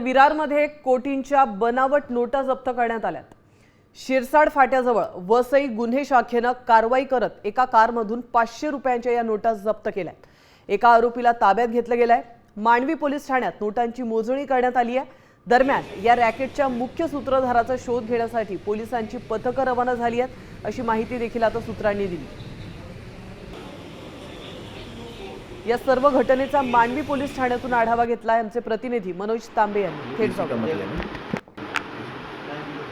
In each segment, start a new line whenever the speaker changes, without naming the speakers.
विरारमध्ये कोटींच्या बनावट नोटा जप्त करण्यात आल्यात। शिरसाड फाट्याजवळ वसई गुन्हे शाखेने कारवाई करत एका कारमधून 500 रुपयांच्या या नोटा जप्त केल्यात। एका आरोपीला ताब्यात घेतलं गेलंय। मांडवी पोलीस ठाण्यात नोटांची मोजणी करण्यात आली आहे। दरम्यान या रॅकेटच्या मुख्य सूत्रधाराचा शोध घेण्यासाठी पोलिसांची पथकं रवाना झाली आहेत, अशी माहिती देखील आता सूत्रांनी दिली। या सर्व घटनेचा मांडवी पोलीस ठाण्यातून आढावा घेतलाय आमचे प्रतिनिधी मनोज तांबे यांनी। थेट जाऊया।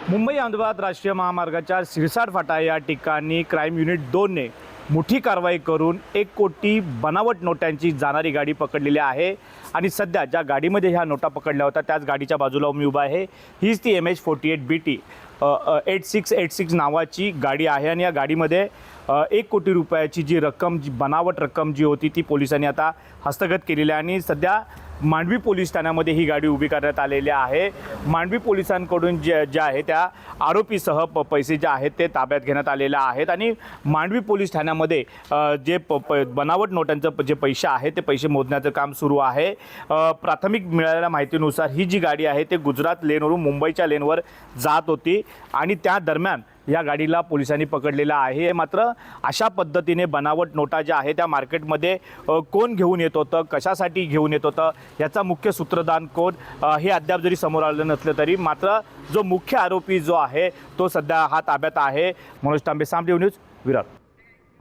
मुंबई अहमदाबाद राष्ट्रीय महामार्गाच्या शिरसाड फाटा या ठिकाणी क्राईम युनिट 2 ने मोठी कारवाई करून 1 कोटी बनावट नोटांची जाणारी गाडी पकडलेली आहे। आणि सध्या ज्या गाडीमध्ये ह्या नोटा पकडल्या होत्या त्याच गाडीच्या बाजूला मी उभा आहे। हीच ती MH48 BT 8686 नावाची गाडी आहे। आणि या गाडीमध्ये 1 कोटी रुपयाची जी रक्कम, जी बनावट रक्कम जी होती ती पोलिसांनी आता हस्तगत केलेली आहे। आणि सध्या मांडवी पोलीस ठाण्यामध्ये ही गाडी उभी करण्यात आलेली आहे। मांडवी पोलिसांकडून जे आहे त्या आरोपीसह पैसे जे आहेत ते ताब्यात घेण्यात आलेले आहेत। आणि मांडवी पोलीस ठाण्यामध्ये जे बनावट नोटांचं जे पैसे आहेत ते पैसे मोजण्याचं काम सुरू आहे। प्राथमिक मिळालेल्या माहितीनुसार ही जी गाडी आहे ते गुजरात लेनवरून मुंबईच्या लेनवर जात होती आणि त्या दरम्यान या गाडीला पोलिसांनी पकडलेला आहे। मात्र अशा पद्धतीने बनावट नोटा ज्या आहेत त्या मार्केटमध्ये कोण घेऊन येत होतं, कशासाठी घेऊन येत होतं, याचा मुख्य सूत्रधार कोण हे अद्याप जरी समोर आलं नसलं तरी मात्र जो मुख्य आरोपी जो आहे तो सध्या ताब्यात आहे। मनोज तांबे, साम न्यूज, विरार।